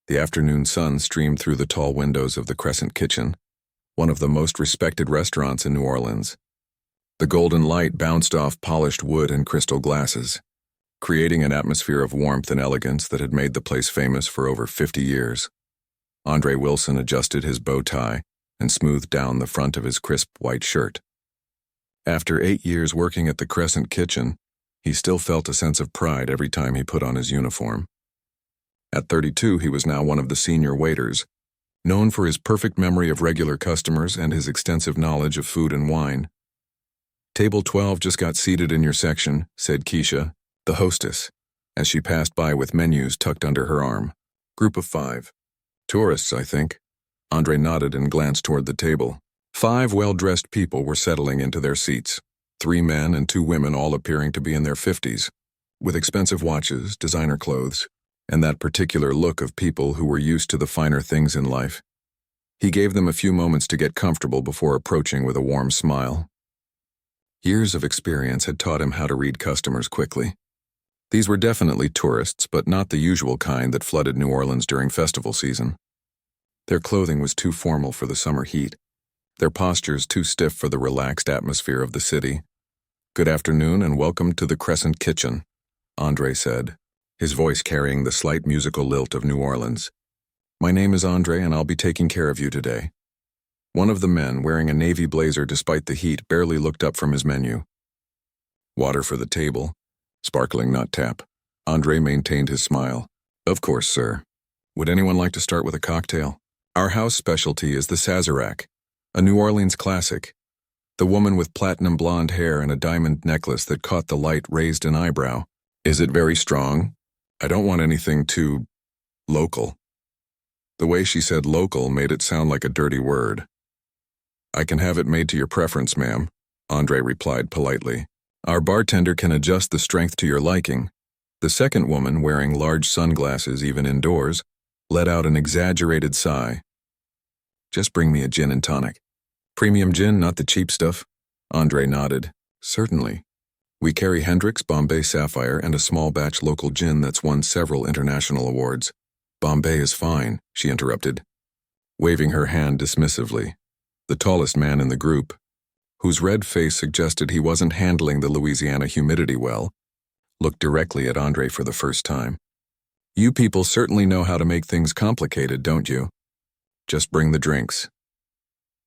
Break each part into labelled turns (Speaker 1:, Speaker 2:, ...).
Speaker 1: The afternoon sun streamed through the tall windows of the Crescent Kitchen, one of the most respected restaurants in New Orleans. The golden light bounced off polished wood and crystal glasses, creating an atmosphere of warmth and elegance that had made the place famous for over 50 years. Andre Wilson adjusted his bow tie and smoothed down the front of his crisp white shirt. After 8 years working at the Crescent Kitchen, he still felt a sense of pride every time he put on his uniform. At 32, he was now one of the senior waiters, known for his perfect memory of regular customers and his extensive knowledge of food and wine. "Table 12 just got seated in your section," said Keisha, the hostess, as she passed by with menus tucked under her arm. "Group of 5. Tourists, I think." Andre nodded and glanced toward the table. 5 well-dressed people were settling into their seats, 3 men and 2 women, all appearing to be in their 50s, with expensive watches, designer clothes, and that particular look of people who were used to the finer things in life. He gave them a few moments to get comfortable before approaching with a warm smile. Years of experience had taught him how to read customers quickly. These were definitely tourists, but not the usual kind that flooded New Orleans during festival season. Their clothing was too formal for the summer heat, their postures too stiff for the relaxed atmosphere of the city. "Good afternoon and welcome to the Crescent Kitchen," Andre said, his voice carrying the slight musical lilt of New Orleans. "My name is Andre and I'll be taking care of you today." One of the men, wearing a navy blazer despite the heat, barely looked up from his menu. "Water for the table. Sparkling, not tap." Andre maintained his smile. "Of course, sir. Would anyone like to start with a cocktail? Our house specialty is the Sazerac, a New Orleans classic." The woman with platinum blonde hair and a diamond necklace that caught the light raised an eyebrow. "Is it very strong? I don't want anything too local." The way she said local made it sound like a dirty word. "I can have it made to your preference, ma'am," Andre replied politely. "Our bartender can adjust the strength to your liking." The second woman, wearing large sunglasses even indoors, let out an exaggerated sigh. "Just bring me a gin and tonic." "Premium gin, not the cheap stuff?" Andre nodded. "Certainly. We carry Hendrick's Bombay Sapphire and a small batch local gin that's won several international awards." "Bombay is fine," she interrupted, waving her hand dismissively. The tallest man in the group, whose red face suggested he wasn't handling the Louisiana humidity well, looked directly at Andre for the first time. "You people certainly know how to make things complicated, don't you? Just bring the drinks."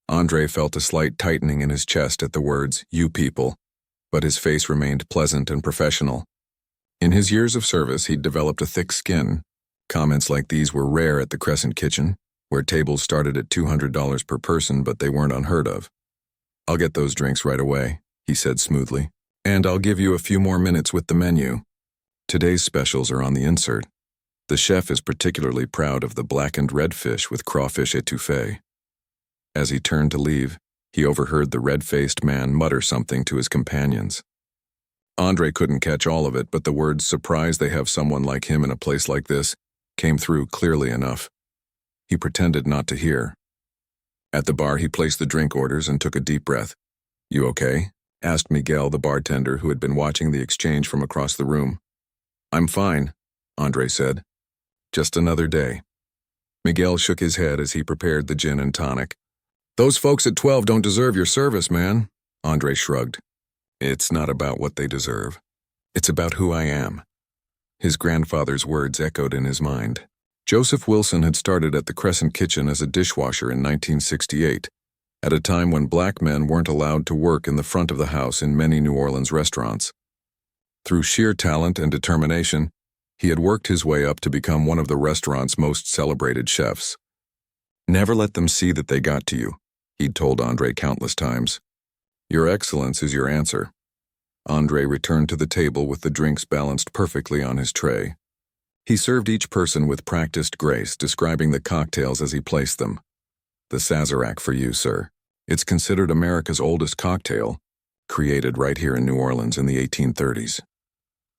Speaker 1: Andre felt a slight tightening in his chest at the words, "you people," but his face remained pleasant and professional. In his years of service, he'd developed a thick skin. Comments like these were rare at the Crescent Kitchen, where tables started at $200 per person, but they weren't unheard of. "I'll get those drinks right away," he said smoothly. "And I'll give you a few more minutes with the menu. Today's specials are on the insert. The chef is particularly proud of the blackened redfish with crawfish etouffee." As he turned to leave, he overheard the red-faced man mutter something to his companions. Andre couldn't catch all of it, but the words "surprised they have someone like him in a place like this" came through clearly enough. He pretended not to hear. At the bar, he placed the drink orders and took a deep breath. "You okay?" asked Miguel, the bartender who had been watching the exchange from across the room. "I'm fine," Andre said. "Just another day." Miguel shook his head as he prepared the gin and tonic. "Those folks at 12 don't deserve your service, man," Andre shrugged. "It's not about what they deserve. It's about who I am." His grandfather's words echoed in his mind. Joseph Wilson had started at the Crescent Kitchen as a dishwasher in 1968, at a time when black men weren't allowed to work in the front of the house in many New Orleans restaurants. Through sheer talent and determination, he had worked his way up to become one of the restaurant's most celebrated chefs. "Never let them see that they got to you," he'd told Andre countless times. "Your excellence is your answer." Andre returned to the table with the drinks balanced perfectly on his tray. He served each person with practiced grace, describing the cocktails as he placed them. "The Sazerac for you, sir. It's considered America's oldest cocktail, created right here in New Orleans in the 1830s.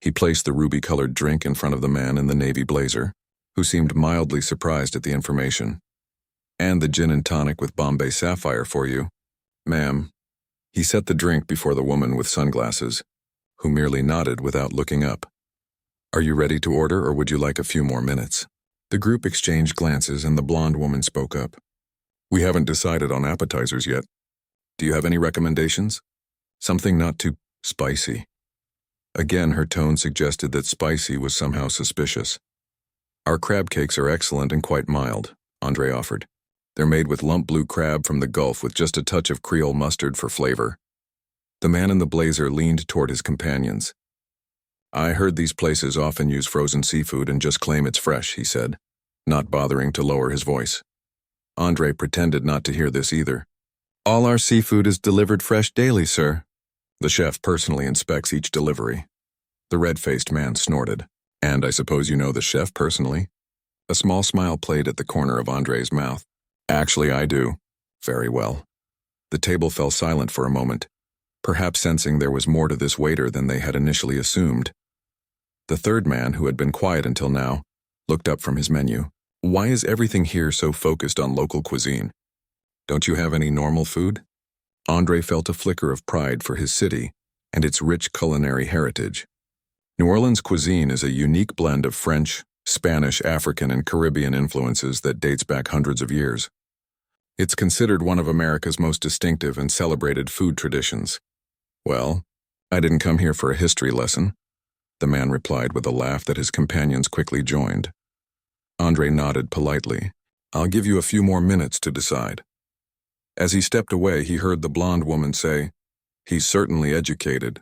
Speaker 1: He placed the ruby-colored drink in front of the man in the navy blazer, who seemed mildly surprised at the information. "And the gin and tonic with Bombay Sapphire for you, ma'am." He set the drink before the woman with sunglasses, who merely nodded without looking up. "Are you ready to order, or would you like a few more minutes?" The group exchanged glances and the blonde woman spoke up. We haven't decided on appetizers yet. Do you have any recommendations? Something not too spicy. Again, her tone suggested that spicy was somehow suspicious. Our crab cakes are excellent and quite mild, Andre offered. They're made with lump blue crab from the Gulf with just a touch of Creole mustard for flavor. The man in the blazer leaned toward his companions. I heard these places often use frozen seafood and just claim it's fresh, he said, not bothering to lower his voice. Andre pretended not to hear this either. All our seafood is delivered fresh daily, sir. The chef personally inspects each delivery. The red-faced man snorted. And I suppose you know the chef personally? A small smile played at the corner of Andre's mouth. Actually, I do. Very well. The table fell silent for a moment, perhaps sensing there was more to this waiter than they had initially assumed. The third man, who had been quiet until now, looked up from his menu. Why is everything here so focused on local cuisine? Don't you have any normal food? Andre felt a flicker of pride for his city and its rich culinary heritage. New Orleans cuisine is a unique blend of French, Spanish, African, and Caribbean influences that dates back hundreds of years. It's considered one of America's most distinctive and celebrated food traditions. Well, I didn't come here for a history lesson, the man replied with a laugh that his companions quickly joined. Andre nodded politely. I'll give you a few more minutes to decide. As he stepped away, he heard the blonde woman say, He's certainly educated.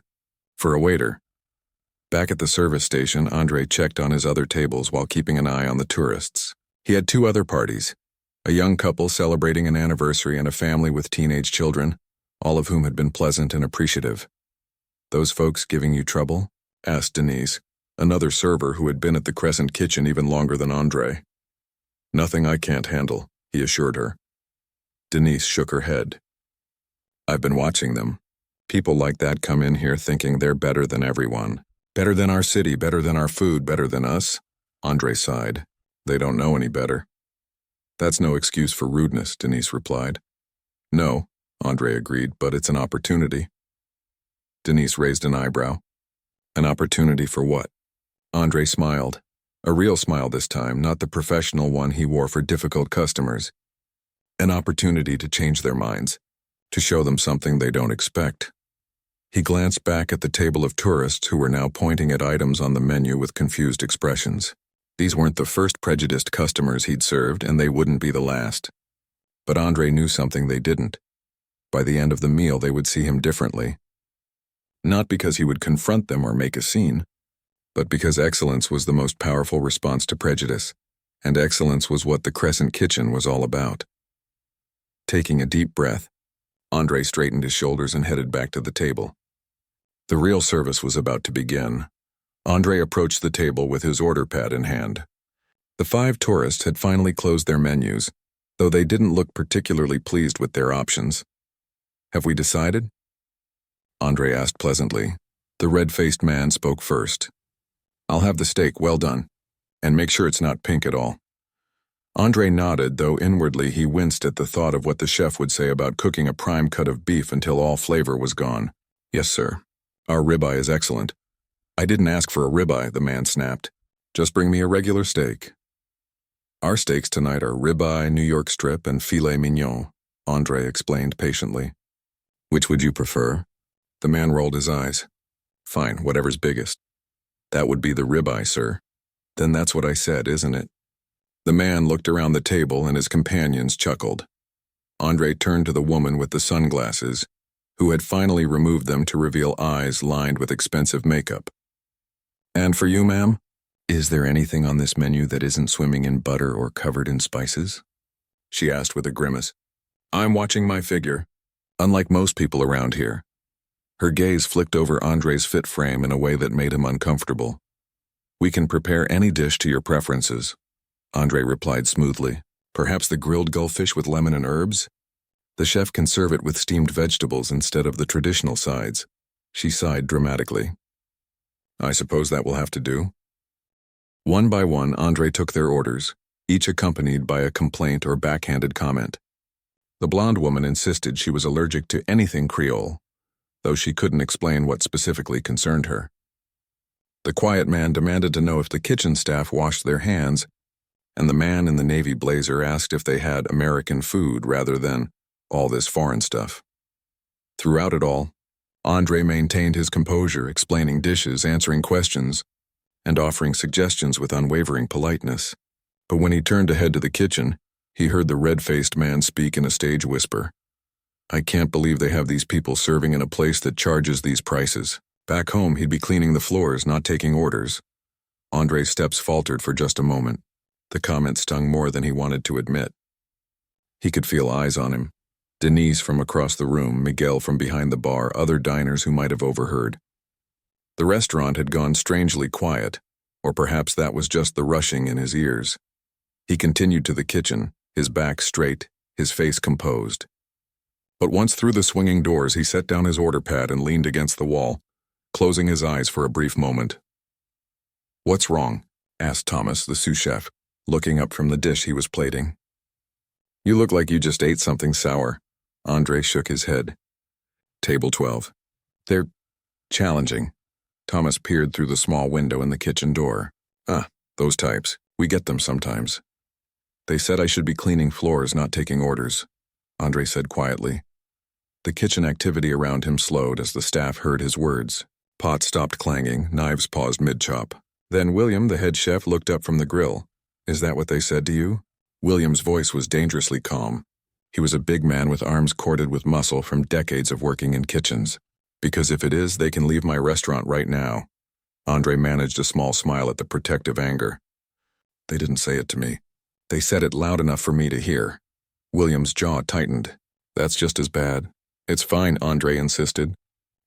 Speaker 1: For a waiter. Back at the service station, Andre checked on his other tables while keeping an eye on the tourists. He had two other parties, a young couple celebrating an anniversary and a family with teenage children, all of whom had been pleasant and appreciative. Those folks giving you trouble? Asked Denise, another server who had been at the Crescent Kitchen even longer than Andre. Nothing I can't handle, he assured her. Denise shook her head. I've been watching them. People like that come in here thinking they're better than everyone. Better than our city, better than our food, better than us. Andre sighed. They don't know any better. That's no excuse for rudeness, Denise replied. No, Andre agreed, but it's an opportunity. Denise raised an eyebrow. An opportunity for what? Andre smiled. A real smile this time, not the professional one he wore for difficult customers. An opportunity to change their minds, to show them something they don't expect. He glanced back at the table of tourists who were now pointing at items on the menu with confused expressions. These weren't the first prejudiced customers he'd served, and they wouldn't be the last. But Andre knew something they didn't. By the end of the meal, they would see him differently. Not because he would confront them or make a scene, but because excellence was the most powerful response to prejudice, and excellence was what the Crescent Kitchen was all about. Taking a deep breath, Andre straightened his shoulders and headed back to the table. The real service was about to begin. Andre approached the table with his order pad in hand. The 5 tourists had finally closed their menus, though they didn't look particularly pleased with their options. Have we decided? Andre asked pleasantly. The red-faced man spoke first. I'll have the steak, well done, and make sure it's not pink at all. Andre nodded, though inwardly he winced at the thought of what the chef would say about cooking a prime cut of beef until all flavor was gone. Yes, sir. Our ribeye is excellent. I didn't ask for a ribeye, the man snapped. Just bring me a regular steak. Our steaks tonight are ribeye, New York strip, and filet mignon, Andre explained patiently. Which would you prefer? The man rolled his eyes. Fine, whatever's biggest. That would be the ribeye, sir. Then that's what I said, isn't it? The man looked around the table and his companions chuckled. Andre turned to the woman with the sunglasses, who had finally removed them to reveal eyes lined with expensive makeup. And for you, ma'am? Is there anything on this menu that isn't swimming in butter or covered in spices? She asked with a grimace. I'm watching my figure, unlike most people around here. Her gaze flicked over Andre's fit frame in a way that made him uncomfortable. We can prepare any dish to your preferences, Andre replied smoothly. Perhaps the grilled gullfish with lemon and herbs? The chef can serve it with steamed vegetables instead of the traditional sides. She sighed dramatically. I suppose that will have to do. One by one, Andre took their orders, each accompanied by a complaint or backhanded comment. The blonde woman insisted she was allergic to anything Creole, though she couldn't explain what specifically concerned her. The quiet man demanded to know if the kitchen staff washed their hands, and the man in the navy blazer asked if they had American food rather than all this foreign stuff. Throughout it all, Andre maintained his composure, explaining dishes, answering questions, and offering suggestions with unwavering politeness. But when he turned to head to the kitchen, he heard the red-faced man speak in a stage whisper. "I can't believe they have these people serving in a place that charges these prices. Back home, he'd be cleaning the floors, not taking orders." Andre's steps faltered for just a moment. The comment stung more than he wanted to admit. He could feel eyes on him. Denise from across the room, Miguel from behind the bar, other diners who might have overheard. The restaurant had gone strangely quiet, or perhaps that was just the rushing in his ears. He continued to the kitchen, his back straight, his face composed. But once through the swinging doors, he set down his order pad and leaned against the wall, closing his eyes for a brief moment. "What's wrong?" asked Thomas, the sous chef, looking up from the dish he was plating. "You look like you just ate something sour." Andre shook his head. Table 12. "They're challenging." Thomas peered through the small window in the kitchen door. "Ah, those types. We get them sometimes." "They said I should be cleaning floors, not taking orders," Andre said quietly. The kitchen activity around him slowed as the staff heard his words. Pots stopped clanging, knives paused mid-chop. Then William, the head chef, looked up from the grill. "Is that what they said to you?" William's voice was dangerously calm. He was a big man with arms corded with muscle from decades of working in kitchens. "Because if it is, they can leave my restaurant right now." Andre managed a small smile at the protective anger. "They didn't say it to me. They said it loud enough for me to hear." William's jaw tightened. "That's just as bad." "It's fine," Andre insisted.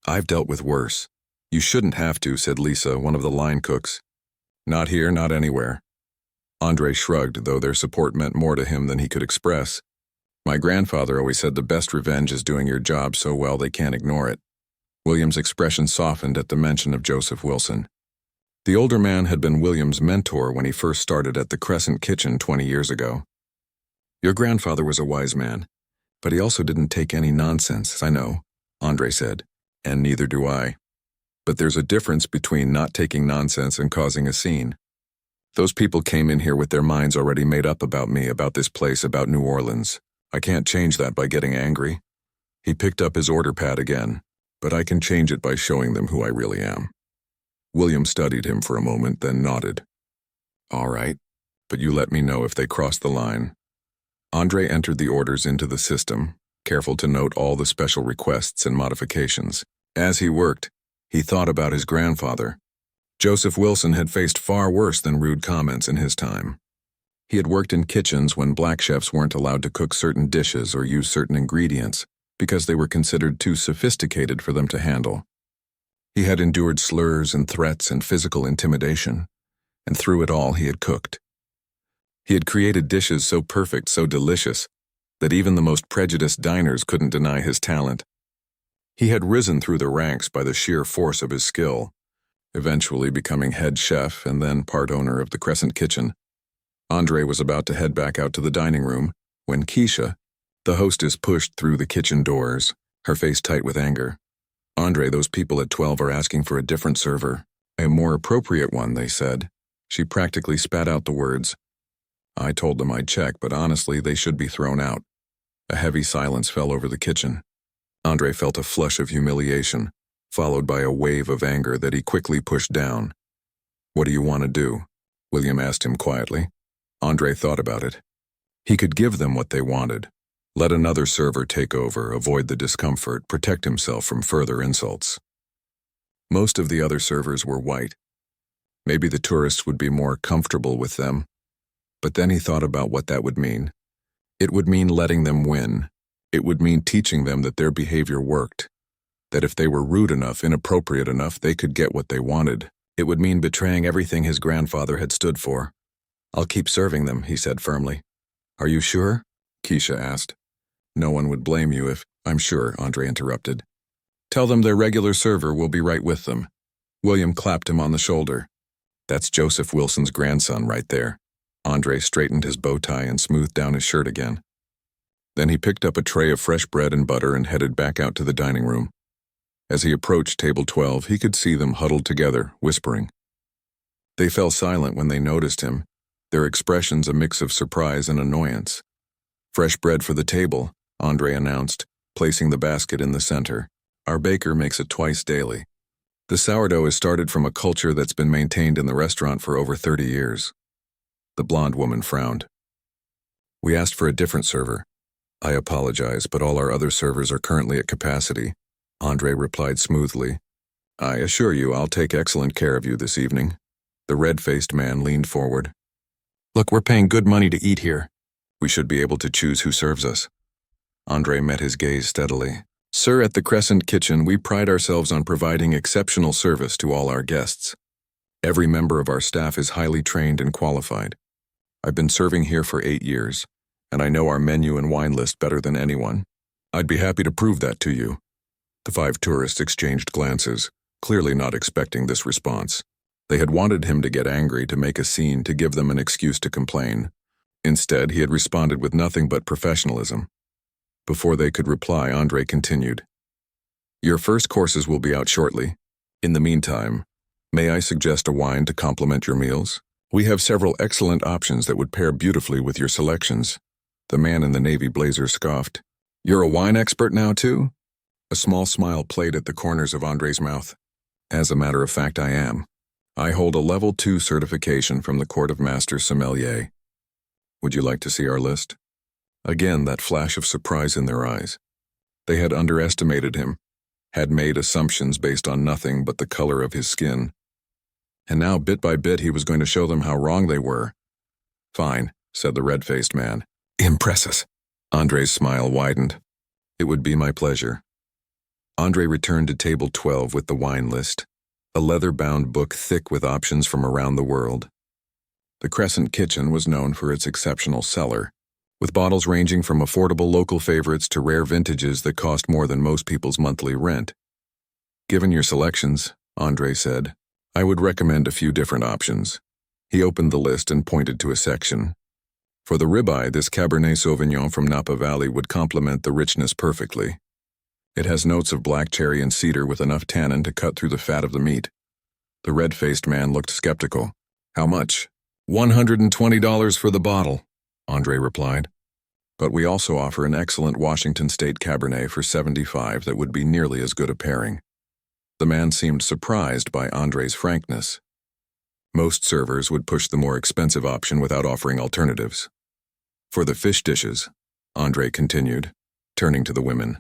Speaker 1: "I've dealt with worse." "You shouldn't have to," said Lisa, one of the line cooks. "Not here, not anywhere." Andre shrugged, though their support meant more to him than he could express. "My grandfather always said the best revenge is doing your job so well they can't ignore it." William's expression softened at the mention of Joseph Wilson. The older man had been William's mentor when he first started at the Crescent Kitchen 20 years ago. "Your grandfather was a wise man, but he also didn't take any nonsense, I know," Andre said, "and neither do I. But there's a difference between not taking nonsense and causing a scene. Those people came in here with their minds already made up about me, about this place, about New Orleans. I can't change that by getting angry." He picked up his order pad again. "But I can change it by showing them who I really am." William studied him for a moment, then nodded. "All right, but you let me know if they cross the line." Andre entered the orders into the system, careful to note all the special requests and modifications. As he worked, he thought about his grandfather. Joseph Wilson had faced far worse than rude comments in his time. He had worked in kitchens when black chefs weren't allowed to cook certain dishes or use certain ingredients because they were considered too sophisticated for them to handle. He had endured slurs and threats and physical intimidation, and through it all he had cooked. He had created dishes so perfect, so delicious, that even the most prejudiced diners couldn't deny his talent. He had risen through the ranks by the sheer force of his skill, eventually becoming head chef and then part owner of the Crescent Kitchen. Andre was about to head back out to the dining room when Keisha, the hostess, pushed through the kitchen doors, her face tight with anger. "Andre, those people at 12 are asking for a different server. A more appropriate one," they said. She practically spat out the words. "I told them I'd check, but honestly, they should be thrown out." A heavy silence fell over the kitchen. Andre felt a flush of humiliation, followed by a wave of anger that he quickly pushed down. "What do you want to do?" William asked him quietly. Andre thought about it. He could give them what they wanted. Let another server take over, avoid the discomfort, protect himself from further insults. Most of the other servers were white. Maybe the tourists would be more comfortable with them. But then he thought about what that would mean. It would mean letting them win. It would mean teaching them that their behavior worked. That if they were rude enough, inappropriate enough, they could get what they wanted. It would mean betraying everything his grandfather had stood for. "I'll keep serving them," he said firmly. "Are you sure?" Keisha asked. "No one would blame you if—" "I'm sure," Andre interrupted. "Tell them their regular server will be right with them." William clapped him on the shoulder. "That's Joseph Wilson's grandson right there." Andre straightened his bow tie and smoothed down his shirt again. Then he picked up a tray of fresh bread and butter and headed back out to the dining room. As he approached table 12, he could see them huddled together, whispering. They fell silent when they noticed him, their expressions a mix of surprise and annoyance. "Fresh bread for the table," Andre announced, placing the basket in the center. "Our baker makes it twice daily." The sourdough is started from a culture that's been maintained in the restaurant for over 30 years. The blonde woman frowned. "We asked for a different server." "I apologize, but all our other servers are currently at capacity," Andre replied smoothly. "I assure you I'll take excellent care of you this evening." The red-faced man leaned forward. "Look, we're paying good money to eat here. We should be able to choose who serves us." Andre met his gaze steadily. "Sir, at the Crescent Kitchen, we pride ourselves on providing exceptional service to all our guests. Every member of our staff is highly trained and qualified. I've been serving here for 8 years, and I know our menu and wine list better than anyone. I'd be happy to prove that to you." The 5 tourists exchanged glances, clearly not expecting this response. They had wanted him to get angry, to make a scene, to give them an excuse to complain. Instead, he had responded with nothing but professionalism. Before they could reply, Andre continued. "Your first courses will be out shortly. In the meantime, may I suggest a wine to complement your meals? We have several excellent options that would pair beautifully with your selections." The man in the navy blazer scoffed. "You're a wine expert now, too?" A small smile played at the corners of Andre's mouth. "As a matter of fact, I am. I hold a Level 2 certification from the Court of Master Sommelier. Would you like to see our list?" Again, that flash of surprise in their eyes. They had underestimated him, had made assumptions based on nothing but the color of his skin. And now, bit by bit, he was going to show them how wrong they were. "Fine," said the red-faced man. "Impress us." Andre's smile widened. "It would be my pleasure." Andre returned to table 12 with the wine list, a leather-bound book thick with options from around the world. The Crescent Kitchen was known for its exceptional cellar, with bottles ranging from affordable local favorites to rare vintages that cost more than most people's monthly rent. "Given your selections," Andre said, "I would recommend a few different options." He opened the list and pointed to a section. "For the ribeye, this Cabernet Sauvignon from Napa Valley would complement the richness perfectly. It has notes of black cherry and cedar with enough tannin to cut through the fat of the meat." The red-faced man looked skeptical. "How much?" $120 for the bottle," Andre replied. "But we also offer an excellent Washington State Cabernet for $75 that would be nearly as good a pairing." The man seemed surprised by Andre's frankness. Most servers would push the more expensive option without offering alternatives. "For the fish dishes," Andre continued, turning to the women,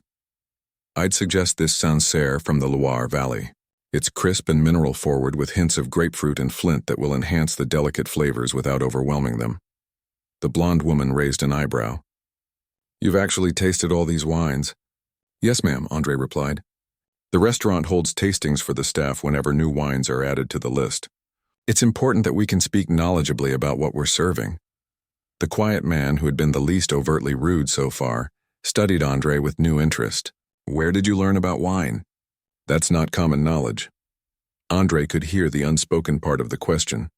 Speaker 1: "I'd suggest this Sancerre from the Loire Valley. It's crisp and mineral-forward with hints of grapefruit and flint that will enhance the delicate flavors without overwhelming them." The blonde woman raised an eyebrow. "You've actually tasted all these wines?" "Yes, ma'am," Andre replied. "The restaurant holds tastings for the staff whenever new wines are added to the list. It's important that we can speak knowledgeably about what we're serving." The quiet man, who had been the least overtly rude so far, studied Andre with new interest. "Where did you learn about wine?" "That's not common knowledge." Andre could hear the unspoken part of the question.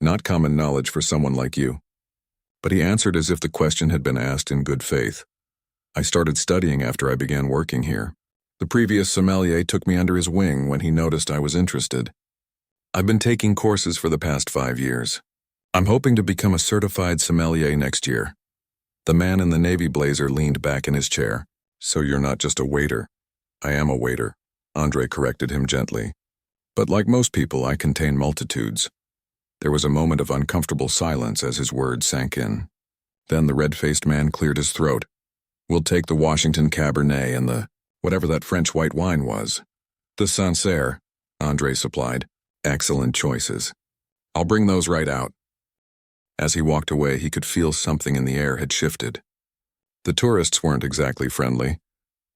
Speaker 1: Not common knowledge for someone like you. But he answered as if the question had been asked in good faith. "I started studying after I began working here. The previous sommelier took me under his wing when he noticed I was interested. I've been taking courses for the past 5 years. I'm hoping to become a certified sommelier next year." The man in the navy blazer leaned back in his chair. "So you're not just a waiter?" "I am a waiter," Andre corrected him gently. "But like most people, I contain multitudes." There was a moment of uncomfortable silence as his words sank in. Then the red-faced man cleared his throat. "We'll take the Washington Cabernet and the whatever that French white wine was." "The Sancerre," Andre supplied. "Excellent choices. I'll bring those right out." As he walked away, he could feel something in the air had shifted. The tourists weren't exactly friendly,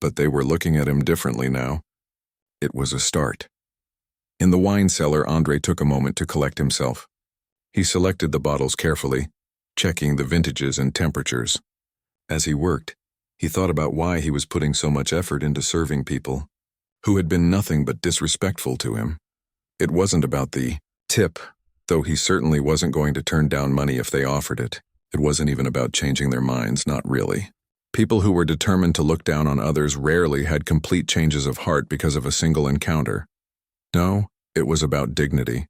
Speaker 1: but they were looking at him differently now. It was a start. In the wine cellar, Andre took a moment to collect himself. He selected the bottles carefully, checking the vintages and temperatures. As he worked, he thought about why he was putting so much effort into serving people who had been nothing but disrespectful to him. It wasn't about the tip, though he certainly wasn't going to turn down money if they offered it. It wasn't even about changing their minds, not really. People who were determined to look down on others rarely had complete changes of heart because of a single encounter. No, it was about dignity.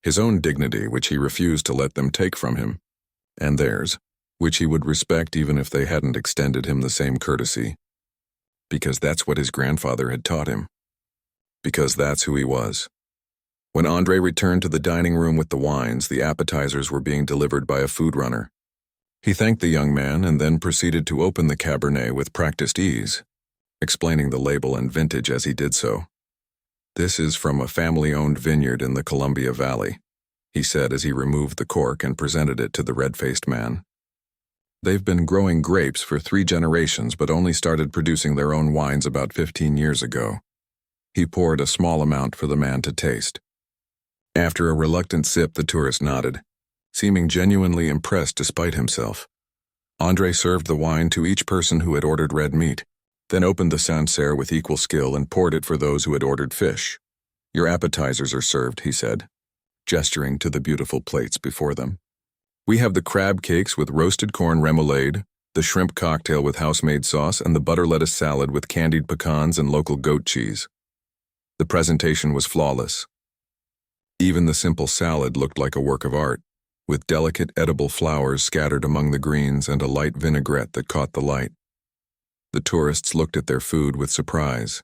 Speaker 1: His own dignity, which he refused to let them take from him, and theirs, which he would respect even if they hadn't extended him the same courtesy. Because that's what his grandfather had taught him. Because that's who he was. When Andre returned to the dining room with the wines, the appetizers were being delivered by a food runner. He thanked the young man and then proceeded to open the Cabernet with practiced ease, explaining the label and vintage as he did so. "This is from a family-owned vineyard in the Columbia Valley," he said as he removed the cork and presented it to the red-faced man. "They've been growing grapes for 3 generations but only started producing their own wines about 15 years ago." He poured a small amount for the man to taste. After a reluctant sip, the tourist nodded, seeming genuinely impressed despite himself. Andre served the wine to each person who had ordered red meat, then opened the Sancerre with equal skill and poured it for those who had ordered fish. "Your appetizers are served," he said, gesturing to the beautiful plates before them. "We have the crab cakes with roasted corn remoulade, the shrimp cocktail with house-made sauce, and the butter lettuce salad with candied pecans and local goat cheese." The presentation was flawless. Even the simple salad looked like a work of art, with delicate edible flowers scattered among the greens and a light vinaigrette that caught the light. The tourists looked at their food with surprise.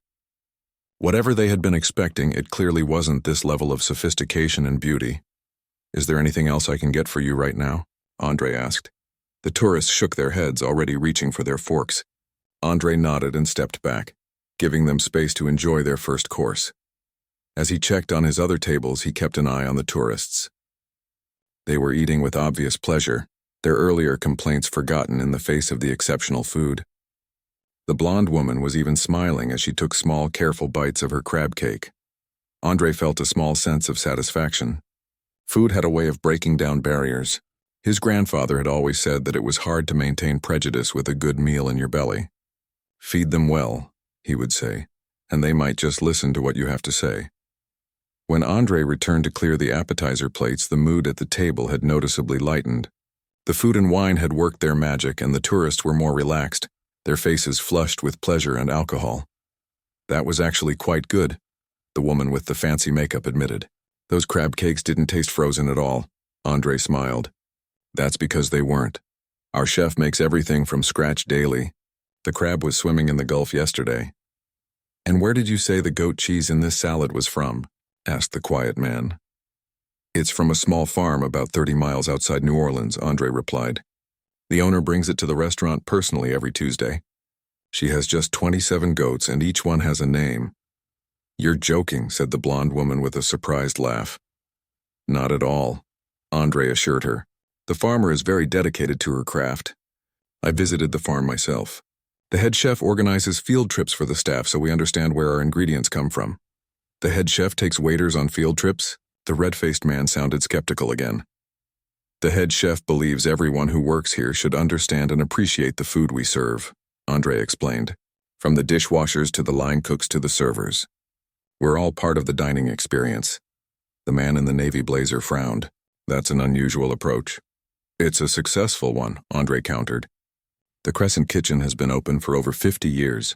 Speaker 1: Whatever they had been expecting, it clearly wasn't this level of sophistication and beauty. "Is there anything else I can get for you right now?" Andre asked. The tourists shook their heads, already reaching for their forks. Andre nodded and stepped back, giving them space to enjoy their first course. As he checked on his other tables, he kept an eye on the tourists. They were eating with obvious pleasure, their earlier complaints forgotten in the face of the exceptional food. The blonde woman was even smiling as she took small, careful bites of her crab cake. Andre felt a small sense of satisfaction. Food had a way of breaking down barriers. His grandfather had always said that it was hard to maintain prejudice with a good meal in your belly. "Feed them well," he would say, "and they might just listen to what you have to say." When Andre returned to clear the appetizer plates, the mood at the table had noticeably lightened. The food and wine had worked their magic, and the tourists were more relaxed, their faces flushed with pleasure and alcohol. "That was actually quite good," the woman with the fancy makeup admitted. "Those crab cakes didn't taste frozen at all," Andre smiled. "That's because they weren't. Our chef makes everything from scratch daily. The crab was swimming in the Gulf yesterday." "And where did you say the goat cheese in this salad was from?" asked the quiet man. "It's from a small farm about 30 miles outside New Orleans," Andre replied. "The owner brings it to the restaurant personally every Tuesday. She has just 27 goats, and each one has a name." "You're joking," said the blonde woman with a surprised laugh. "Not at all," Andre assured her. "The farmer is very dedicated to her craft. I visited the farm myself. The head chef organizes field trips for the staff so we understand where our ingredients come from." "The head chef takes waiters on field trips?" The red-faced man sounded skeptical again. "The head chef believes everyone who works here should understand and appreciate the food we serve," Andre explained, "from the dishwashers to the line cooks to the servers. We're all part of the dining experience." The man in the navy blazer frowned. "That's an unusual approach." "It's a successful one," Andre countered. "The Crescent Kitchen has been open for over 50 years,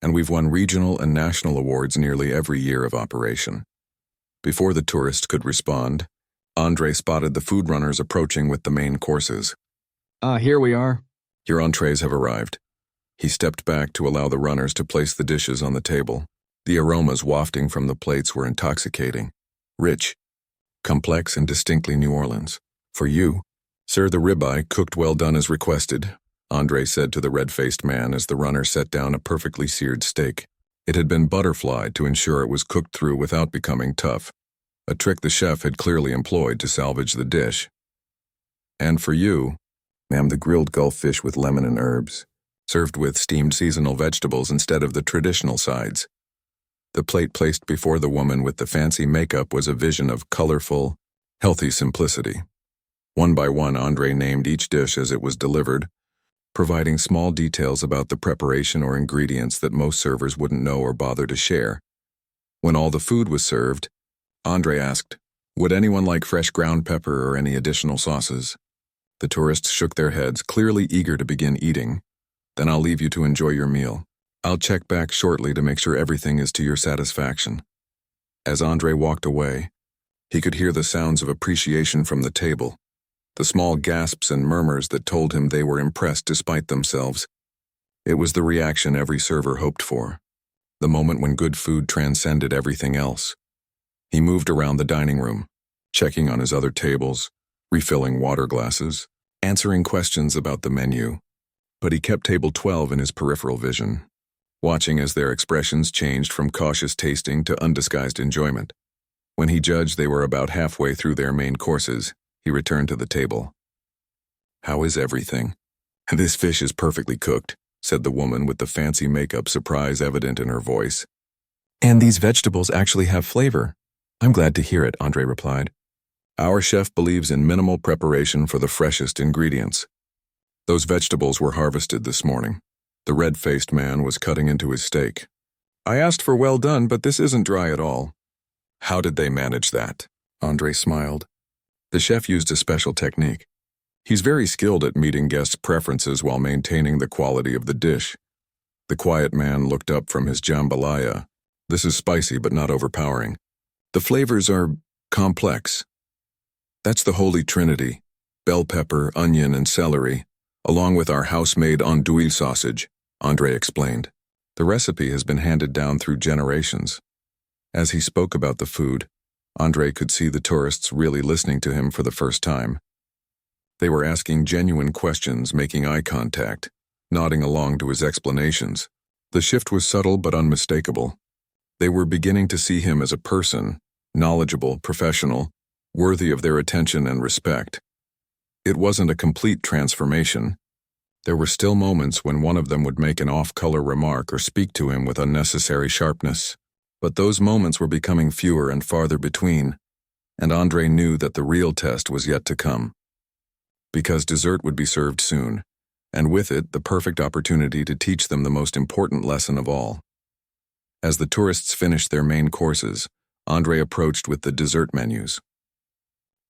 Speaker 1: and we've won regional and national awards nearly every year of operation." Before the tourist could respond, Andre spotted the food runners approaching with the main courses.
Speaker 2: Here we are."
Speaker 1: "Your entrees have arrived." He stepped back to allow the runners to place the dishes on the table. The aromas wafting from the plates were intoxicating, rich, complex, and distinctly New Orleans. "For you, sir, the ribeye, cooked well done as requested," Andre said to the red-faced man as the runner set down a perfectly seared steak. It had been butterflied to ensure it was cooked through without becoming tough, a trick the chef had clearly employed to salvage the dish. "And for you, ma'am, the grilled Gulf fish with lemon and herbs, served with steamed seasonal vegetables instead of the traditional sides." The plate placed before the woman with the fancy makeup was a vision of colorful, healthy simplicity. One by one, Andre named each dish as it was delivered, providing small details about the preparation or ingredients that most servers wouldn't know or bother to share. When all the food was served, Andre asked, "Would anyone like fresh ground pepper or any additional sauces?" The tourists shook their heads, clearly eager to begin eating. "Then I'll leave you to enjoy your meal. I'll check back shortly to make sure everything is to your satisfaction." As Andre walked away, He could hear the sounds of appreciation from the table, the small gasps and murmurs that told him they were impressed despite themselves. It was the reaction every server hoped for, the moment when good food transcended everything else. He moved around the dining room, checking on his other tables, refilling water glasses, answering questions about the menu. But he kept table 12 in his peripheral vision, watching as their expressions changed from cautious tasting to undisguised enjoyment. When he judged they were about halfway through their main courses, he returned to the table. "How is everything?" "This fish is perfectly cooked," said the woman with the fancy makeup, surprise evident in her voice. "And these vegetables actually have flavor." "I'm glad to hear it," Andre replied. "Our chef believes in minimal preparation for the freshest ingredients." Those vegetables were harvested this morning. The red-faced man was cutting into his steak. "I asked for well done, but this isn't dry at all." "How did they manage that?" Andre smiled. "The chef used a special technique. He's very skilled at meeting guests' preferences while maintaining the quality of the dish." The quiet man looked up from his jambalaya. "This is spicy but not overpowering. The flavors are complex. That's the holy trinity: bell pepper, onion, and celery, along with our house-made andouille sausage," Andre explained. "The recipe has been handed down through generations." As he spoke about the food, Andre could see the tourists really listening to him for the first time. They were asking genuine questions, making eye contact, nodding along to his explanations. The shift was subtle but unmistakable. They were beginning to see him as a person, knowledgeable, professional, worthy of their attention and respect. It wasn't a complete transformation. There were still moments when one of them would make an off-color remark or speak to him with unnecessary sharpness. But those moments were becoming fewer and farther between, and Andre knew that the real test was yet to come. Because dessert would be served soon, and with it the perfect opportunity to teach them the most important lesson of all. As the tourists finished their main courses, Andre approached with the dessert menus.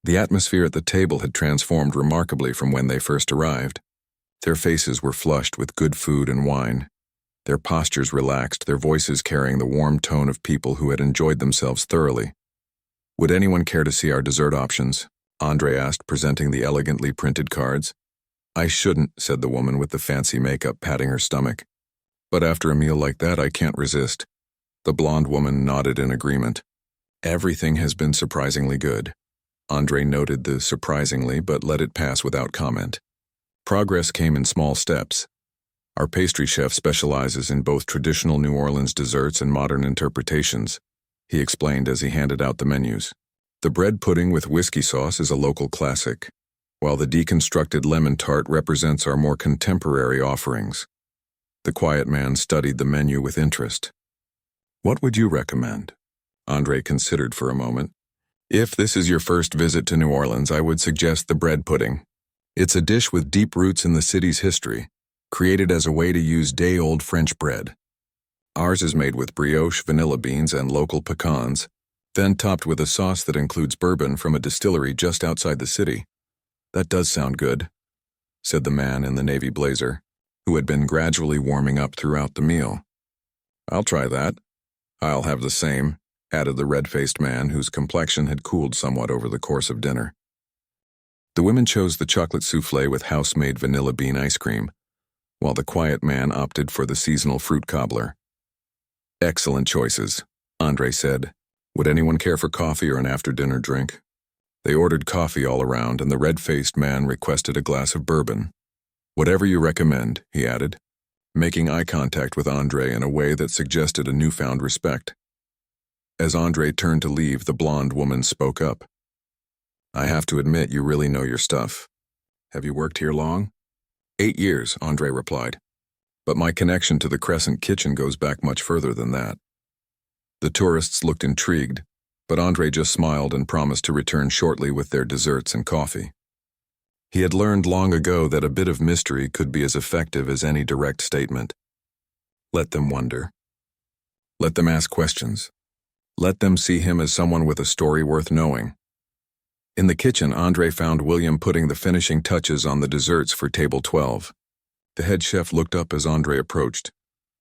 Speaker 1: The atmosphere at the table had transformed remarkably from when they first arrived. Their faces were flushed with good food and wine, their postures relaxed, their voices carrying the warm tone of people who had enjoyed themselves thoroughly. "Would anyone care to see our dessert options?" Andre asked, presenting the elegantly printed cards. "I shouldn't," said the woman with the fancy makeup, patting her stomach. "But after a meal like that, I can't resist." The blonde woman nodded in agreement. "Everything has been surprisingly good." Andre noted the surprisingly but let it pass without comment. Progress came in small steps. "Our pastry chef specializes in both traditional New Orleans desserts and modern interpretations," he explained as he handed out the menus. "The bread pudding with whiskey sauce is a local classic, while the deconstructed lemon tart represents our more contemporary offerings." The quiet man studied the menu with interest. "What would you recommend?" Andre considered for a moment. "If this is your first visit to New Orleans, I would suggest the bread pudding. It's a dish with deep roots in the city's history, created as a way to use day-old French bread. Ours is made with brioche, vanilla beans, and local pecans, then topped with a sauce that includes bourbon from a distillery just outside the city." "That does sound good," said the man in the navy blazer, who had been gradually warming up throughout the meal. "I'll try that." "I'll have the same," added the red-faced man whose complexion had cooled somewhat over the course of dinner. The women chose the chocolate soufflé with house-made vanilla bean ice cream, while the quiet man opted for the seasonal fruit cobbler. "Excellent choices," Andre said. "Would anyone care for coffee or an after-dinner drink?" They ordered coffee all around, and the red-faced man requested a glass of bourbon. "Whatever you recommend," he added, making eye contact with Andre in a way that suggested a newfound respect. As Andre turned to leave, the blonde woman spoke up. "I have to admit, you really know your stuff. Have you worked here long?" 8 years, Andre replied. "But my connection to the Crescent Kitchen goes back much further than that." The tourists looked intrigued, but Andre just smiled and promised to return shortly with their desserts and coffee. He had learned long ago that a bit of mystery could be as effective as any direct statement. Let them wonder. Let them ask questions. Let them see him as someone with a story worth knowing. In the kitchen, Andre found William putting the finishing touches on the desserts for table 12. The head chef looked up as Andre approached.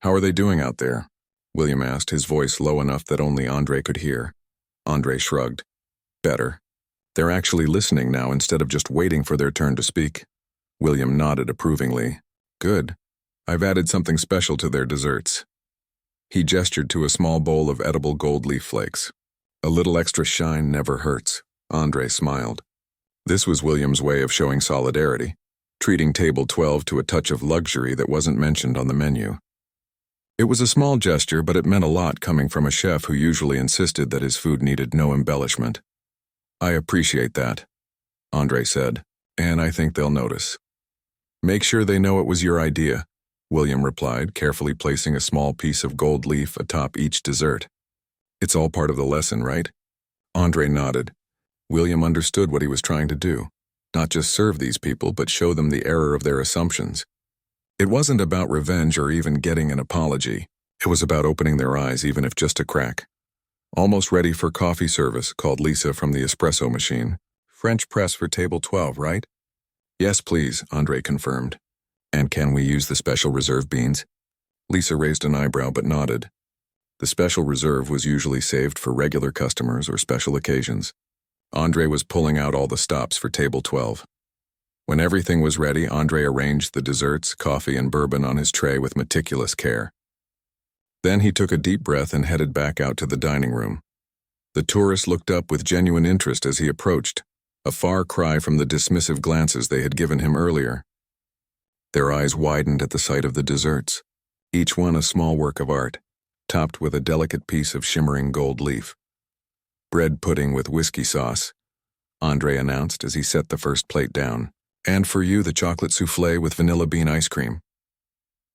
Speaker 1: "How are they doing out there?" William asked, his voice low enough that only Andre could hear. Andre shrugged. Better. They're actually listening now instead of just waiting for their turn to speak. William nodded approvingly. Good. I've added something special to their desserts. He gestured to a small bowl of edible gold leaf flakes. A little extra shine never hurts. Andre smiled. This was William's way of showing solidarity, treating table 12 to a touch of luxury that wasn't mentioned on the menu. It was a small gesture, but it meant a lot coming from a chef who usually insisted that his food needed no embellishment. I appreciate that, Andre said, and I think they'll notice. Make sure they know it was your idea, William replied, carefully placing a small piece of gold leaf atop each dessert. It's all part of the lesson, right? Andre nodded. William understood what he was trying to do, not just serve these people, but show them the error of their assumptions. It wasn't about revenge or even getting an apology. It was about opening their eyes, even if just a crack. Almost ready for coffee service, called Lisa from the espresso machine. French press for table 12, right? Yes, please, Andre confirmed. And can we use the special reserve beans? Lisa raised an eyebrow but nodded. The special reserve was usually saved for regular customers or special occasions. Andre was pulling out all the stops for table 12. When everything was ready, Andre arranged the desserts, coffee, and bourbon on his tray with meticulous care. Then he took a deep breath and headed back out to the dining room. The tourist looked up with genuine interest as he approached, a far cry from the dismissive glances they had given him earlier. Their eyes widened at the sight of the desserts, each one a small work of art, topped with a delicate piece of shimmering gold leaf. Bread pudding with whiskey sauce, Andre announced as he set the first plate down. And for you, the chocolate soufflé with vanilla bean ice cream.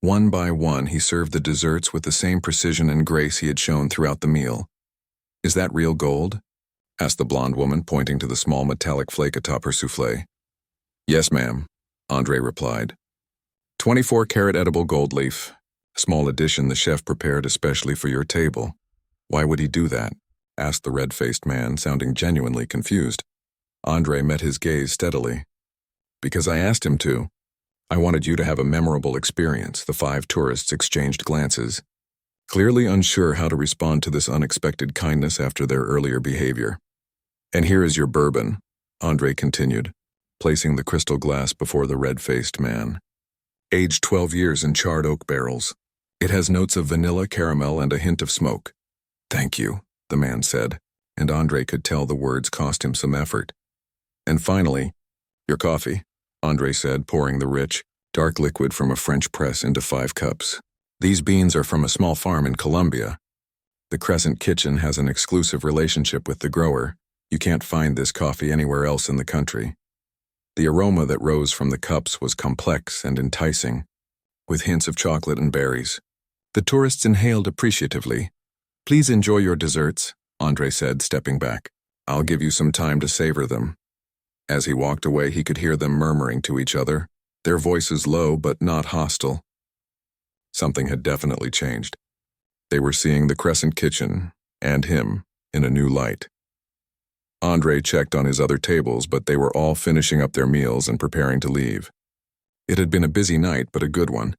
Speaker 1: One by one, he served the desserts with the same precision and grace he had shown throughout the meal. Is that real gold? Asked the blonde woman, pointing to the small metallic flake atop her soufflé. Yes, ma'am, Andre replied. 24-karat edible gold leaf. A small addition the chef prepared especially for your table. Why would he do that? Asked the red-faced man, sounding genuinely confused. Andre met his gaze steadily. Because I asked him to. I wanted you to have a memorable experience. The 5 tourists exchanged glances, clearly unsure how to respond to this unexpected kindness after their earlier behavior. And here is your bourbon, Andre continued, placing the crystal glass before the red-faced man. Aged 12 years in charred oak barrels. It has notes of vanilla, caramel, and a hint of smoke. Thank you, the man said, and Andre could tell the words cost him some effort. And finally, your coffee, Andre said, pouring the rich, dark liquid from a French press into 5 cups. These beans are from a small farm in Colombia. The Crescent Kitchen has an exclusive relationship with the grower. You can't find this coffee anywhere else in the country. The aroma that rose from the cups was complex and enticing, with hints of chocolate and berries. The tourists inhaled appreciatively. Please enjoy your desserts, Andre said, stepping back. I'll give you some time to savor them. As he walked away, he could hear them murmuring to each other, their voices low but not hostile. Something had definitely changed. They were seeing the Crescent Kitchen, and him, in a new light. Andre checked on his other tables, but they were all finishing up their meals and preparing to leave. It had been a busy night, but a good one.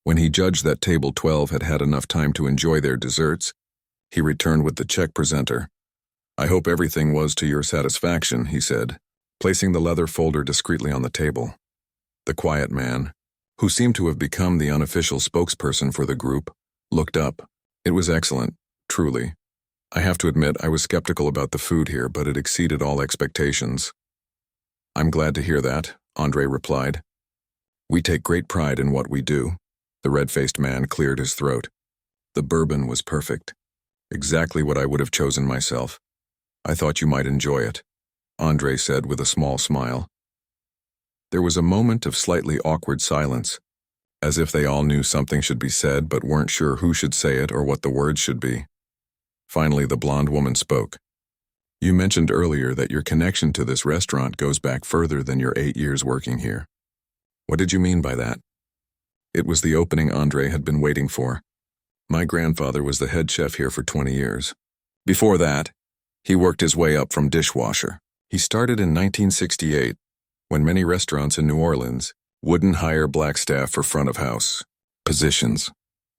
Speaker 1: When he judged that table 12 had had enough time to enjoy their desserts, he returned with the check presenter. I hope everything was to your satisfaction, he said, placing the leather folder discreetly on the table. The quiet man, who seemed to have become the unofficial spokesperson for the group, looked up. It was excellent, truly. I have to admit, I was skeptical about the food here, but it exceeded all expectations. I'm glad to hear that, Andre replied. We take great pride in what we do. The red-faced man cleared his throat. The bourbon was perfect. Exactly what I would have chosen myself. I thought you might enjoy it, Andre said with a small smile. There was a moment of slightly awkward silence, as if they all knew something should be said but weren't sure who should say it or what the words should be. Finally, the blonde woman spoke. You mentioned earlier that your connection to this restaurant goes back further than your 8 years working here. What did you mean by that? It was the opening Andre had been waiting for. My grandfather was the head chef here for 20 years. Before that, he worked his way up from dishwasher. He started in 1968, when many restaurants in New Orleans wouldn't hire black staff for front-of-house positions.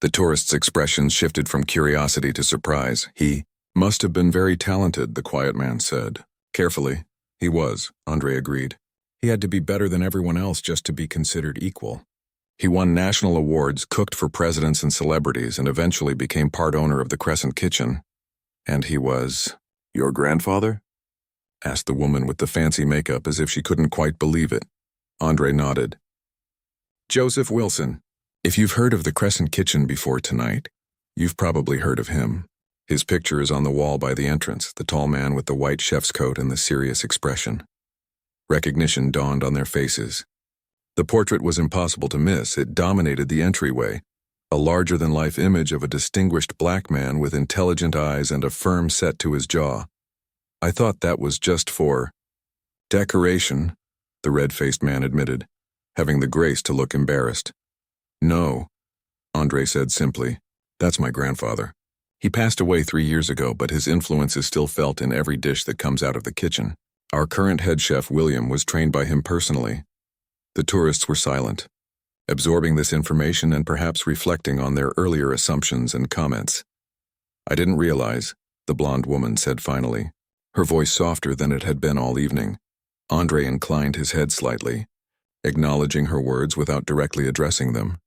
Speaker 1: The tourist's expressions shifted from curiosity to surprise. He must have been very talented, the quiet man said. Carefully, he was, Andre agreed. He had to be better than everyone else just to be considered equal. He won national awards, cooked for presidents and celebrities, and eventually became part owner of the Crescent Kitchen. And he was, "Your grandfather?" asked the woman with the fancy makeup as if she couldn't quite believe it. Andre nodded. "Joseph Wilson. If you've heard of the Crescent Kitchen before tonight, you've probably heard of him. His picture is on the wall by the entrance, the tall man with the white chef's coat and the serious expression." Recognition dawned on their faces. The portrait was impossible to miss. It dominated the entryway, a larger-than-life image of a distinguished black man with intelligent eyes and a firm set to his jaw. "I thought that was just for decoration," the red-faced man admitted, having the grace to look embarrassed. "No," Andre said simply. "That's my grandfather. He passed away 3 years ago, but his influence is still felt in every dish that comes out of the kitchen. Our current head chef, William, was trained by him personally." The tourists were silent, absorbing this information and perhaps reflecting on their earlier assumptions and comments. "I didn't realize," the blonde woman said finally, her voice softer than it had been all evening. Andre inclined his head slightly, acknowledging her words without directly addressing them.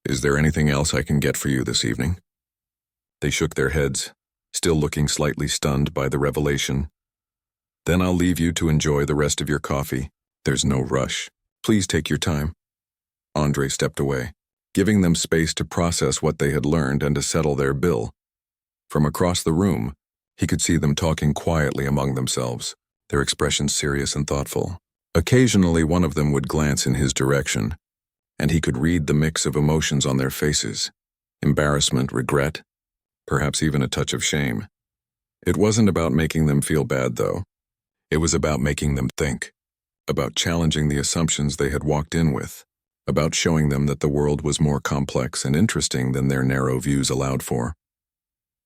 Speaker 1: "Is there anything else I can get for you this evening?" They shook their heads, still looking slightly stunned by the revelation. "Then I'll leave you to enjoy the rest of your coffee. There's no rush. Please take your time." Andre stepped away, giving them space to process what they had learned and to settle their bill. From across the room, he could see them talking quietly among themselves, their expressions serious and thoughtful. Occasionally one of them would glance in his direction, and he could read the mix of emotions on their faces: embarrassment, regret, perhaps even a touch of shame. It wasn't about making them feel bad, though. It was about making them think, about challenging the assumptions they had walked in with, about showing them that the world was more complex and interesting than their narrow views allowed for.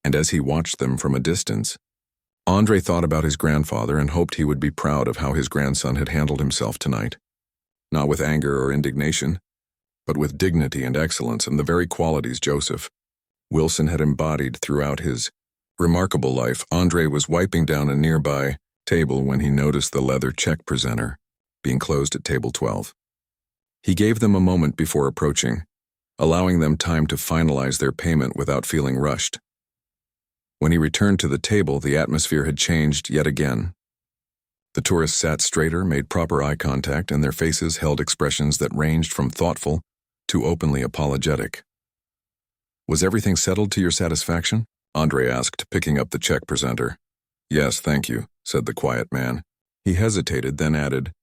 Speaker 1: And as he watched them from a distance, Andre thought about his grandfather and hoped he would be proud of how his grandson had handled himself tonight. Not with anger or indignation, but with dignity and excellence and the very qualities Joseph Wilson had embodied throughout his remarkable life. Andre was wiping down a nearby table when he noticed the leather check presenter being closed at table 12. He gave them a moment before approaching, allowing them time to finalize their payment without feeling rushed. When he returned to the table, the atmosphere had changed yet again. The tourists sat straighter, made proper eye contact, and their faces held expressions that ranged from thoughtful to openly apologetic. "Was everything settled to your satisfaction?" Andre asked, picking up the check presenter. "Yes, thank you," said the quiet man. He hesitated, then added,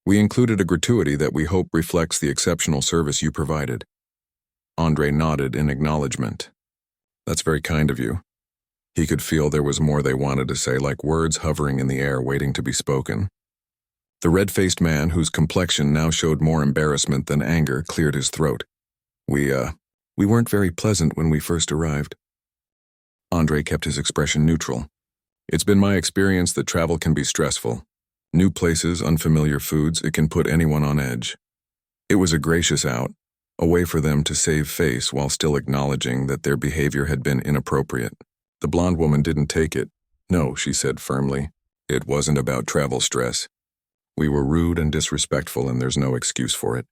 Speaker 1: "We included a gratuity that we hope reflects the exceptional service you provided." Andre nodded in acknowledgement. "That's very kind of you." He could feel there was more they wanted to say, like words hovering in the air waiting to be spoken. The red-faced man, whose complexion now showed more embarrassment than anger, cleared his throat. We weren't very pleasant when we first arrived." Andre kept his expression neutral. "It's been my experience that travel can be stressful. New places, unfamiliar foods, it can put anyone on edge." It was a gracious out, a way for them to save face while still acknowledging that their behavior had been inappropriate. The blonde woman didn't take it. "No," she said firmly. "It wasn't about travel stress. We were rude and disrespectful, and there's no excuse for it."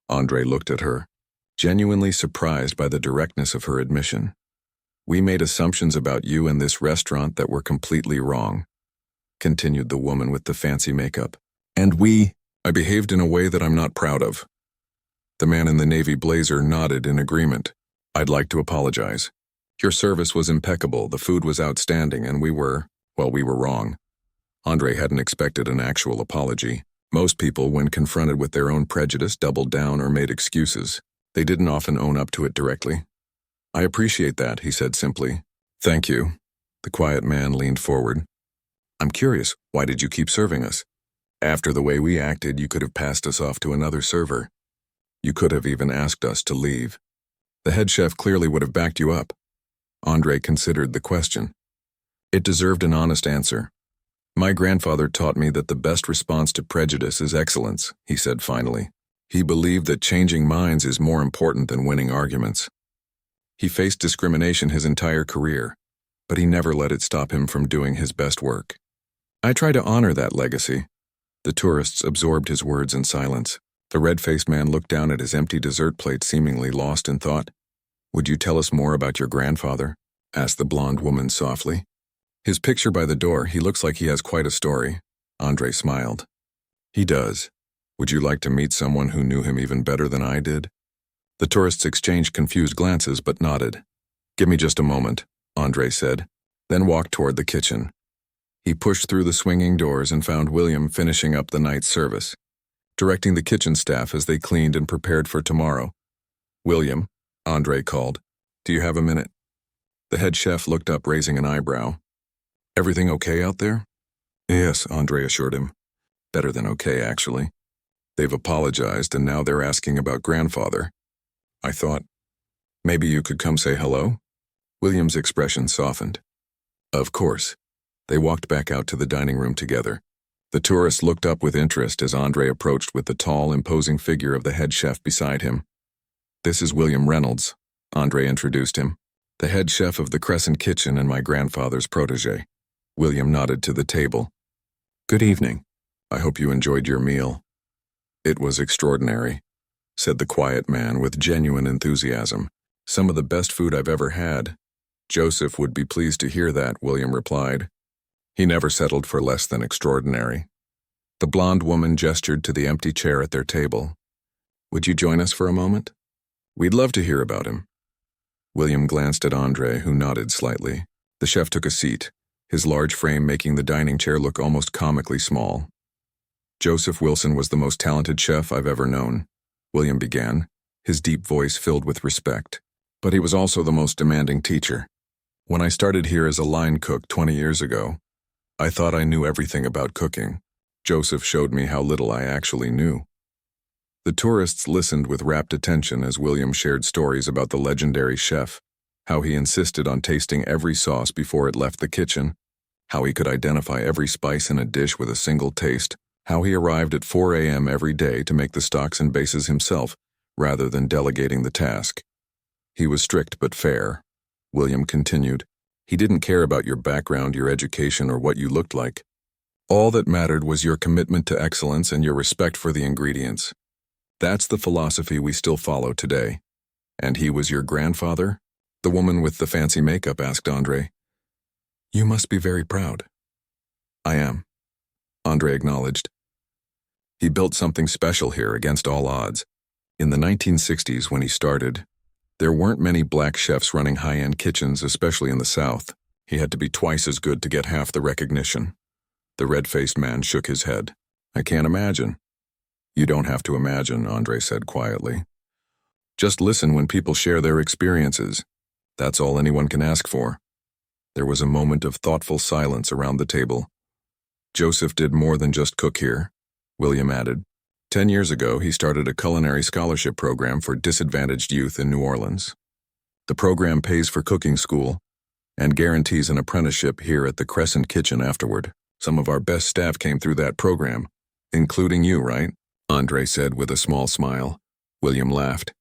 Speaker 1: Andre looked at her, genuinely surprised by the directness of her admission. "We made assumptions about you and this restaurant that were completely wrong," continued the woman with the fancy makeup. "And I behaved in a way that I'm not proud of." The man in the navy blazer nodded in agreement. "I'd like to apologize. Your service was impeccable, the food was outstanding, and we were wrong." Andre hadn't expected an actual apology. Most people, when confronted with their own prejudice, doubled down or made excuses. They didn't often own up to it directly. "I appreciate that," he said simply. "Thank you." The quiet man leaned forward. "I'm curious, why did you keep serving us? After the way we acted, you could have passed us off to another server. You could have even asked us to leave. The head chef clearly would have backed you up." Andre considered the question. It deserved an honest answer. "My grandfather taught me that the best response to prejudice is excellence," he said finally. He believed that changing minds is more important than winning arguments. He faced discrimination his entire career, but he never let it stop him from doing his best work. I try to honor that legacy. The tourists absorbed his words in silence. The red-faced man looked down at his empty dessert plate, seemingly lost in thought. Would you tell us more about your grandfather? Asked the blonde woman softly. His picture by the door, he looks like he has quite a story. Andre smiled. He does. Would you like to meet someone who knew him even better than I did? The tourists exchanged confused glances but nodded. Give me just a moment, Andre said, then walked toward the kitchen. He pushed through the swinging doors and found William finishing up the night's service, directing the kitchen staff as they cleaned and prepared for tomorrow. William, Andre called, do you have a minute? The head chef looked up, raising an eyebrow. Everything okay out there? Yes, Andre assured him. Better than okay, actually. They've apologized and now they're asking about grandfather. I thought, maybe you could come say hello? William's expression softened. Of course. They walked back out to the dining room together. The tourist looked up with interest as Andre approached with the tall, imposing figure of the head chef beside him. This is William Reynolds, Andre introduced him, the head chef of the Crescent Kitchen and my grandfather's protege. William nodded to the table. Good evening. I hope you enjoyed your meal. It was extraordinary, said the quiet man with genuine enthusiasm. Some of the best food I've ever had. Joseph would be pleased to hear that, William replied. He never settled for less than extraordinary. The blonde woman gestured to the empty chair at their table. Would you join us for a moment? We'd love to hear about him. William glanced at Andre, who nodded slightly. The chef took a seat, his large frame making the dining chair look almost comically small. Joseph Wilson was the most talented chef I've ever known, William began, his deep voice filled with respect. But he was also the most demanding teacher. When I started here as a line cook 20 years ago, I thought I knew everything about cooking. Joseph showed me how little I actually knew. The tourists listened with rapt attention as William shared stories about the legendary chef, how he insisted on tasting every sauce before it left the kitchen, how he could identify every spice in a dish with a single taste, how he arrived at 4 a.m. every day to make the stocks and bases himself, rather than delegating the task. He was strict but fair, William continued. He didn't care about your background, your education, or what you looked like. All that mattered was your commitment to excellence and your respect for the ingredients. That's the philosophy we still follow today. And he was your grandfather? The woman with the fancy makeup asked Andre. You must be very proud. I am, Andre acknowledged. He built something special here against all odds. In the 1960s, when he started, there weren't many black chefs running high-end kitchens, especially in the South. He had to be twice as good to get half the recognition. The red-faced man shook his head. I can't imagine. You don't have to imagine, Andre said quietly. Just listen when people share their experiences. That's all anyone can ask for. There was a moment of thoughtful silence around the table. Joseph did more than just cook here, William added. 10 years ago, he started a culinary scholarship program for disadvantaged youth in New Orleans. The program pays for cooking school and guarantees an apprenticeship here at the Crescent Kitchen afterward. Some of our best staff came through that program, including you, right? Andre said with a small smile. William laughed.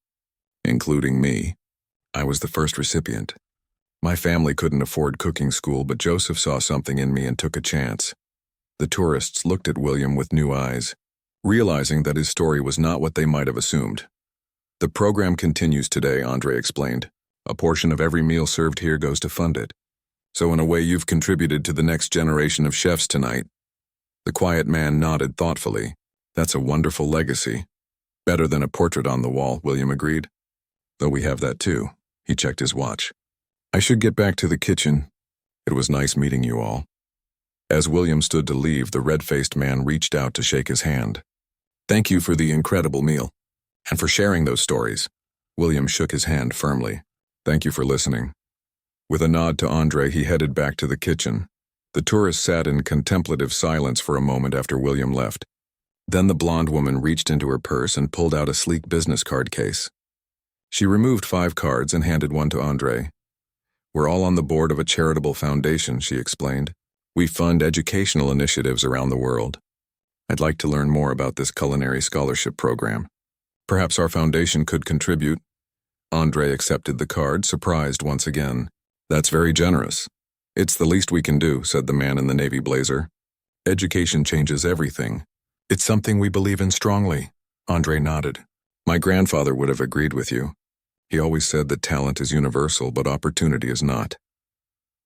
Speaker 1: Including me. I was the first recipient. My family couldn't afford cooking school, but Joseph saw something in me and took a chance. The tourists looked at William with new eyes, realizing that his story was not what they might have assumed. The program continues today, Andre explained. A portion of every meal served here goes to fund it. So in a way, you've contributed to the next generation of chefs tonight. The quiet man nodded thoughtfully. That's a wonderful legacy. Better than a portrait on the wall, William agreed. Though we have that too. He checked his watch. I should get back to the kitchen. It was nice meeting you all. As William stood to leave, the red-faced man reached out to shake his hand. Thank you for the incredible meal, and for sharing those stories. William shook his hand firmly. Thank you for listening. With a nod to Andre, he headed back to the kitchen. The tourist sat in contemplative silence for a moment after William left. Then the blonde woman reached into her purse and pulled out a sleek business card case. She removed 5 cards and handed one to Andre. We're all on the board of a charitable foundation, she explained. We fund educational initiatives around the world. I'd like to learn more about this culinary scholarship program. Perhaps our foundation could contribute. Andre accepted the card, surprised once again. That's very generous. It's the least we can do, said the man in the navy blazer. Education changes everything. It's something we believe in strongly. Andre nodded. My grandfather would have agreed with you. He always said that talent is universal, but opportunity is not.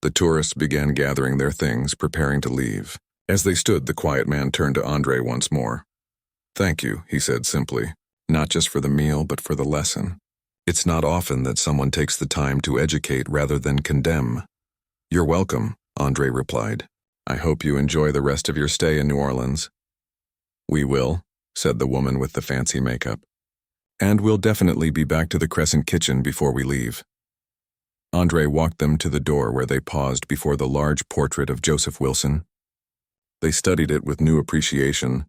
Speaker 1: The tourists began gathering their things, preparing to leave. As they stood, the quiet man turned to Andre once more. Thank you, he said simply, not just for the meal, but for the lesson. It's not often that someone takes the time to educate rather than condemn. You're welcome, Andre replied. I hope you enjoy the rest of your stay in New Orleans. We will, said the woman with the fancy makeup. And we'll definitely be back to the Crescent Kitchen before we leave. Andre walked them to the door where they paused before the large portrait of Joseph Wilson. They studied it with new appreciation,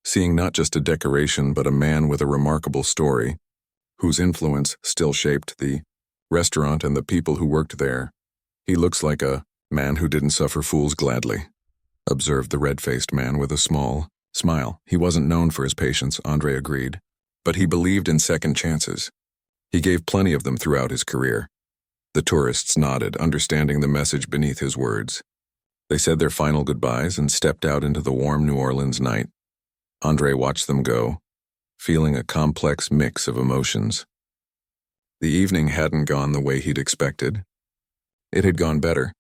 Speaker 1: seeing not just a decoration but a man with a remarkable story, whose influence still shaped the restaurant and the people who worked there. He looks like a man who didn't suffer fools gladly, observed the red-faced man with a small smile. He wasn't known for his patience, Andre agreed, but he believed in second chances. He gave plenty of them throughout his career. The tourists nodded, understanding the message beneath his words. They said their final goodbyes and stepped out into the warm New Orleans night. Andre watched them go, feeling a complex mix of emotions. The evening hadn't gone the way he'd expected. It had gone better,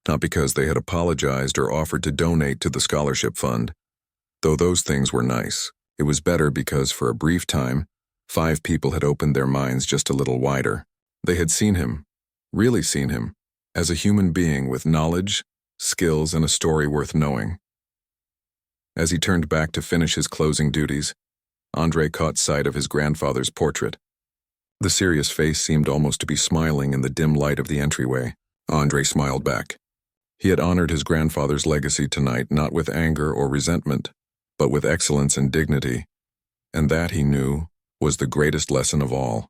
Speaker 1: not because they had apologized or offered to donate to the scholarship fund. Though those things were nice, it was better because for a brief time, 5 people had opened their minds just a little wider. They had seen him, really seen him, as a human being with knowledge, skills, and a story worth knowing. As he turned back to finish his closing duties, Andre caught sight of his grandfather's portrait. The serious face seemed almost to be smiling in the dim light of the entryway. Andre smiled back. He had honored his grandfather's legacy tonight, not with anger or resentment, but with excellence and dignity, and that, he knew, was the greatest lesson of all.